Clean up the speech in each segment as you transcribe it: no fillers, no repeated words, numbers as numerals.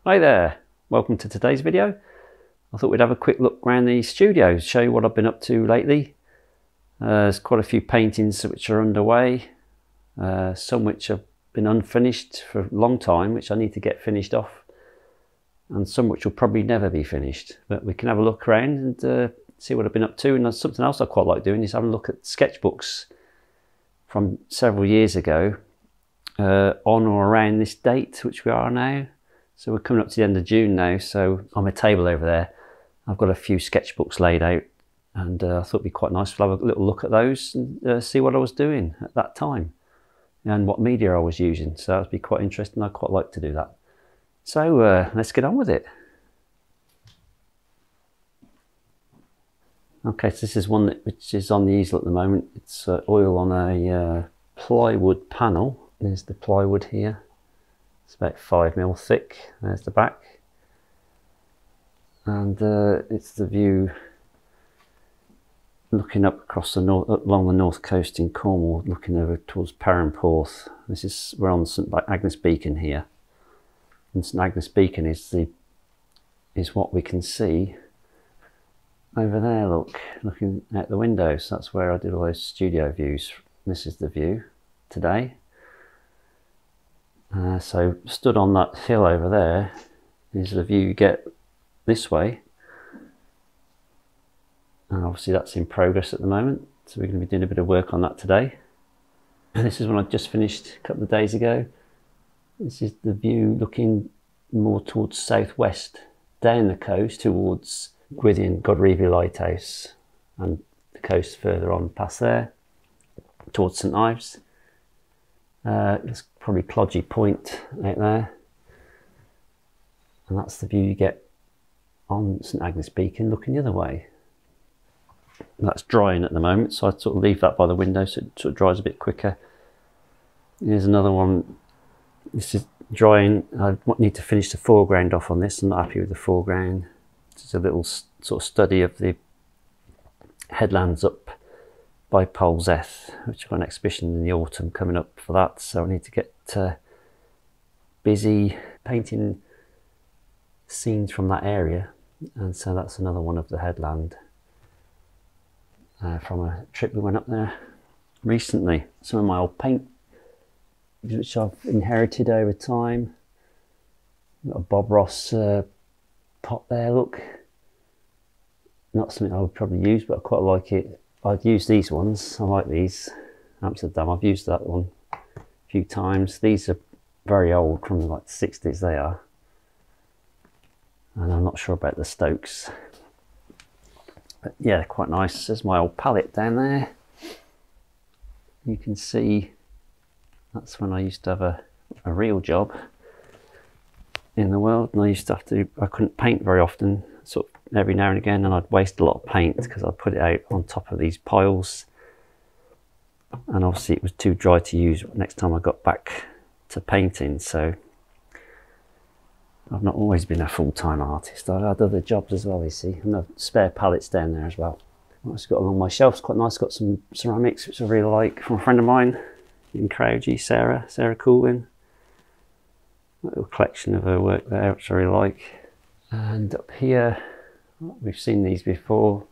Hi there, welcome to today's video. I thought we'd have a quick look around the studio, show you what I've been up to lately. There's quite a few paintings which are underway, some which have been unfinished for a long time, which I need to get finished off, and some which will probably never be finished. But we can have a look around and see what I've been up to. And something else I quite like doing is having a look at sketchbooks from several years ago, on or around this date, which we are now. So we're coming up to the end of June now, so on my table over there I've got a few sketchbooks laid out, and I thought it'd be quite nice to have a little look at those and see what I was doing at that time and what media I was using. So that would be quite interesting. I'd quite like to do that. So let's get on with it. Okay, so this is one which is on the easel at the moment. It's oil on a plywood panel. There's the plywood here. It's about 5mm thick. There's the back, and it's the view looking up across the along the north coast in Cornwall, looking over towards Porth. This is, we're on St Agnes Beacon here, and St Agnes Beacon is what we can see over there. Looking out the window. So that's where I did all those studio views. This is the view today. So stood on that hill over there is the view you get this way, and obviously that's in progress at the moment, so we're going to be doing a bit of work on that today. And this is one I just finished a couple of days ago. This is the view looking more towards southwest, down the coast towards Gwithian Godrevy Lighthouse, and the coast further on past there towards St Ives. There's probably Krowji Point out there, and that's the view you get on St Agnes Beacon looking the other way. That's drying at the moment, so I sort of leave that by the window so it sort of dries a bit quicker. Here's another one. This is drying. I need to finish the foreground off on this. I'm not happy with the foreground. It's a little sort of study of the headlands up by Polzeth, which I've got an exhibition in the autumn coming up for that, so I need to get busy painting scenes from that area. And so that's another one of the headland from a trip we went up there recently. Some of my old paint which I've inherited over time. Got a Bob Ross pot there, look. Not something I would probably use, but I quite like it. I'd use these ones. I like these. Amsterdam, I've used that one a few times. These are very old, from like the 60s they are. And I'm not sure about the Stokes. But yeah, they're quite nice. There's my old palette down there. You can see that's when I used to have a real job in the world, and I couldn't paint very often, sort of every now and again, and I'd waste a lot of paint because I'd put it out on top of these piles, and obviously it was too dry to use next time I got back to painting. So I've not always been a full-time artist. I've had other jobs as well, you see, and I've spare palettes down there as well. What else got along my shelves? Quite nice. Got some ceramics which I really like from a friend of mine in Krowji, Sarah Coolin. A little collection of her work there which I really like. And up here, we've seen these before,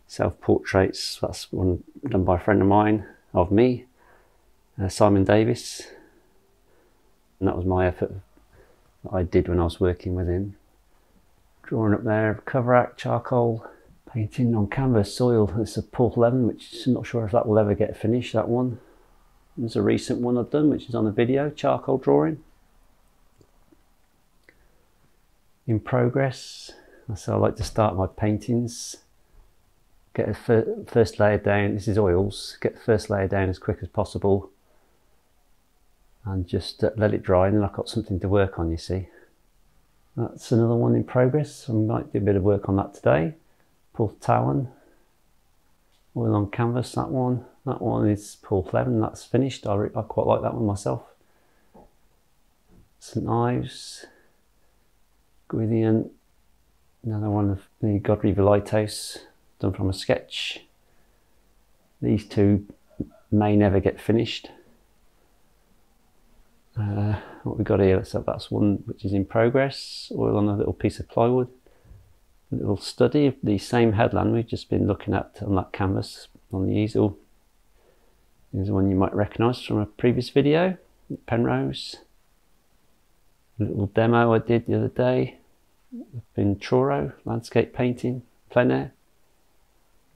self-portraits. That's one done by a friend of mine, of me, Simon Davis, and that was my effort that I did when I was working with him. Drawing up there, cover act, charcoal, painting on canvas, soil. It's a Porth 11, which I'm not sure if that will ever get finished, that one. There's a recent one I've done, which is on the video, charcoal drawing. In progress. So I like to start my paintings, get a first layer down. This is oils. Get the first layer down as quick as possible, and just let it dry, and then I've got something to work on, you see. That's another one in progress. I might do a bit of work on that today. Porth Towan, oil on canvas, that one. That one is Porth 11, that's finished. I quite like that one myself. St Ives, Gwithian, another one of the Godrevy Lighthouse, done from a sketch. These two may never get finished. What we've got here, so that's one which is in progress, oil on a little piece of plywood. A little study of the same headland we've just been looking at on that canvas on the easel. Here's one you might recognise from a previous video, Penrose. A little demo I did the other day in Truro, landscape painting, plein air.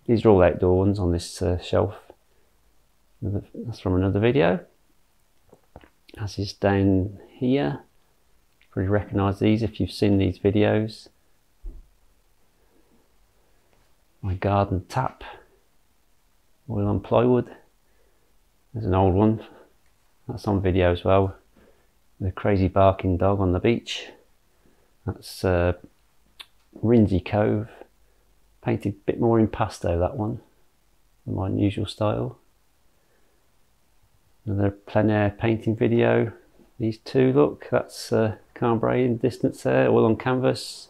These are all outdoor ones on this shelf. That's from another video. As is down here, you probably recognise these if you've seen these videos. My garden tap, oil on plywood. There's an old one, that's on video as well. The crazy barking dog on the beach. That's Rinsey Cove, painted a bit more in pasto, that one, in my unusual style. Another plein air painting video. These two, look, that's Cornwall in the distance there, oil on canvas,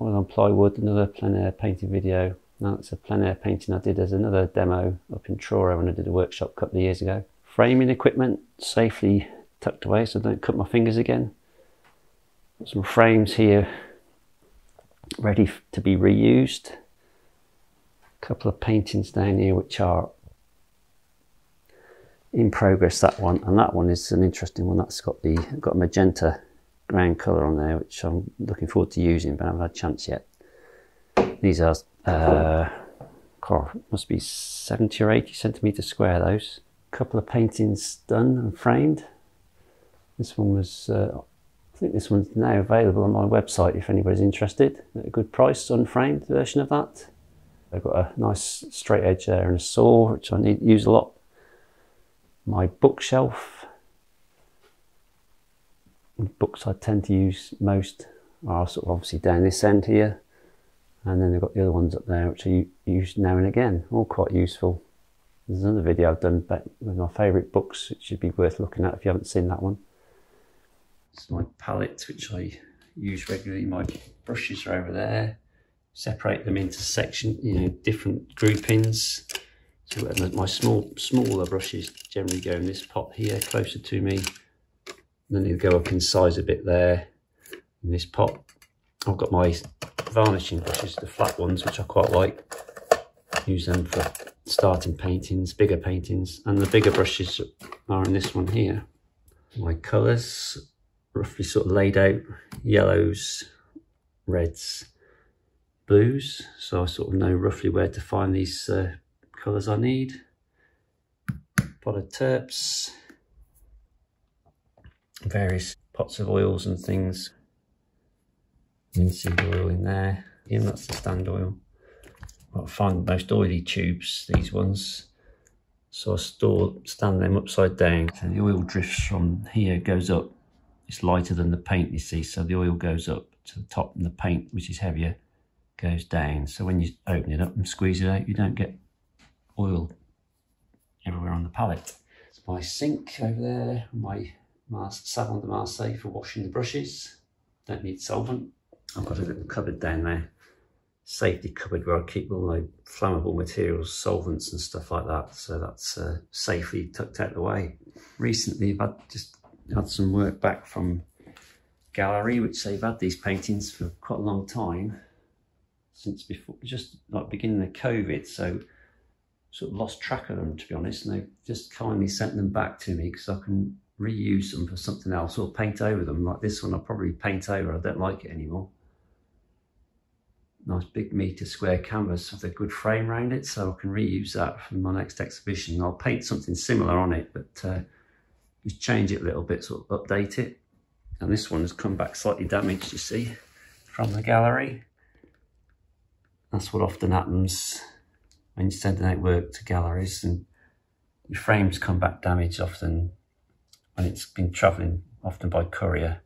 oil on plywood, another plein air painting video. Now it's a plein air painting I did as another demo up in Truro when I did a workshop a couple of years ago. Framing equipment safely tucked away so I don't cut my fingers again. Got some frames here ready to be reused. A couple of paintings down here which are in progress, that one, and that one is an interesting one. That's got a magenta ground colour on there, which I'm looking forward to using, but I haven't had a chance yet. These are must be 70 or 80 centimetres square, those. A couple of paintings done and framed. This one was I think this one's now available on my website if anybody's interested, at a good price, unframed version of that. I've got a nice straight edge there and a saw, which I use a lot. My bookshelf, books I tend to use most are sort of obviously down this end here, and then I've got the other ones up there which I use now and again, all quite useful. There's another video I've done with my favourite books, which should be worth looking at if you haven't seen that one. It's my palette which I use regularly. My brushes are over there. Separate them into different groupings. So my smaller brushes generally go in this pot here, closer to me. And then they go up in size a bit there in this pot. I've got my varnishing brushes, the flat ones, which I quite like. Use them for starting paintings, bigger paintings, and the bigger brushes are in this one here. My colours, roughly sort of laid out: yellows, reds, blues. So I sort of know roughly where to find these colours I need. Pot of terps, various pots of oils and things. Linseed oil in there. Again, that's the stand oil. I find the most oily tubes, these ones. So I stand them upside down. So the oil drifts from here, goes up. It's lighter than the paint, you see, so the oil goes up to the top and the paint, which is heavier, goes down. So when you open it up and squeeze it out, you don't get oil everywhere on the palette. It's my sink over there, my savon de Marseille for washing the brushes. Don't need solvent. I've got a little cupboard down there, safety cupboard, where I keep all my flammable materials, solvents and stuff like that. So that's safely tucked out the way. Recently I've just had some work back from gallery, which they've had these paintings for quite a long time, since before, just like beginning of COVID. So sort of lost track of them, to be honest, and they've just kindly sent them back to me because I can reuse them for something else or paint over them. Like this one I'll probably paint over, I don't like it anymore. Nice big metre square canvas with a good frame around it, so I can reuse that for my next exhibition. I'll paint something similar on it, but just change it a little bit, sort of update it. And this one has come back slightly damaged, you see, from the gallery. That's what often happens when you're sending out work to galleries, and your frames come back damaged often when it's been travelling, often by courier.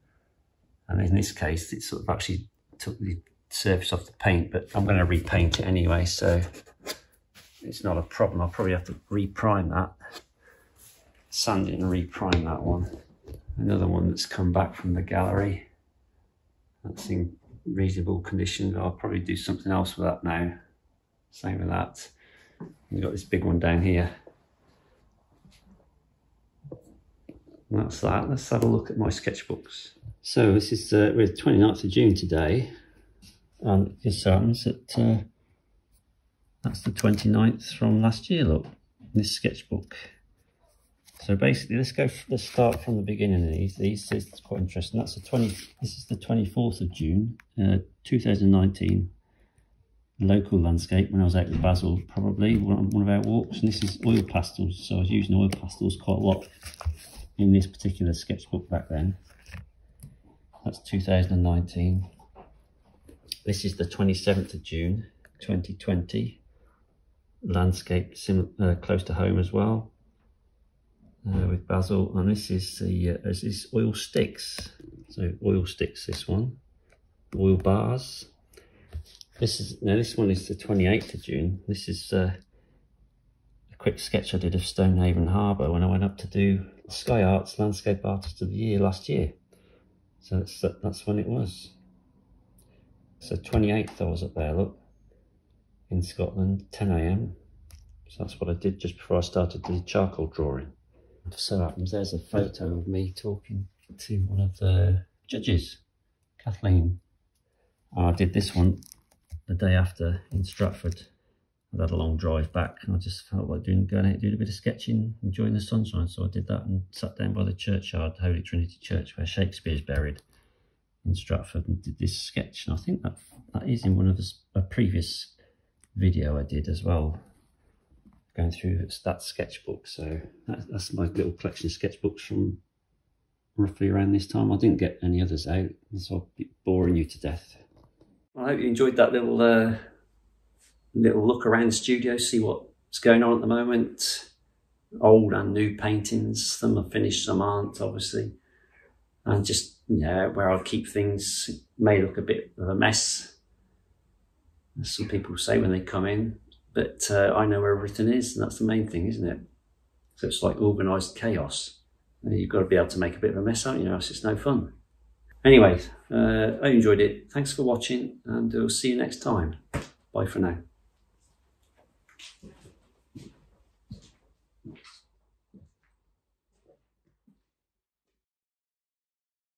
And in this case, it sort of actually took the surface off the paint, but I'm going to repaint it anyway, so it's not a problem. I'll probably have to reprime that, sand it and reprime that one. Another one that's come back from the gallery, that's in reasonable condition. I'll probably do something else with that now. Same with that. We've got this big one down here. And that's that. Let's have a look at my sketchbooks. So this is we're 29th of June today, and it just happens that that's the 29th from last year. Look, this sketchbook. So basically, let's start from the beginning of these. These is quite interesting. That's this is the 24th of June, 2019. Local landscape when I was out with Basil, probably one of our walks. And this is oil pastels. So I was using oil pastels quite a lot in this particular sketchbook back then. That's 2019. This is the 27th of June, 2020. Landscape close to home as well, with Basil. And this is this is oil sticks. So oil sticks, this one. Oil bars. This one is the 28th of June. This is a quick sketch I did of Stonehaven Harbour when I went up to do Sky Arts Landscape Artist of the Year last year. So that's when it was. So 28th I was up there, look, in Scotland, 10 AM. So that's what I did just before I started the charcoal drawing. It so happens there's a photo of me talking to one of the judges, Kathleen. I did this one the day after in Stratford. I had a long drive back and I just felt like going out doing a bit of sketching, enjoying the sunshine. So I did that and sat down by the churchyard, Holy Trinity Church, where Shakespeare's buried, in Stratford, and did this sketch. And I think that is in one of a previous video I did as well, going through that sketchbook. So that's my little collection of sketchbooks from roughly around this time. I didn't get any others out, so I'll be boring you to death. I hope you enjoyed that little look around the studio, see what's going on at the moment. Old and new paintings, some are finished, some aren't, obviously. And just, yeah, where I'll keep things. It may look a bit of a mess, as some people say when they come in, but I know where everything is, and that's the main thing, isn't it? So it's like organised chaos. You've got to be able to make a bit of a mess, haven't you, else it's no fun. Anyway, I enjoyed it. Thanks for watching, and we'll see you next time. Bye for now.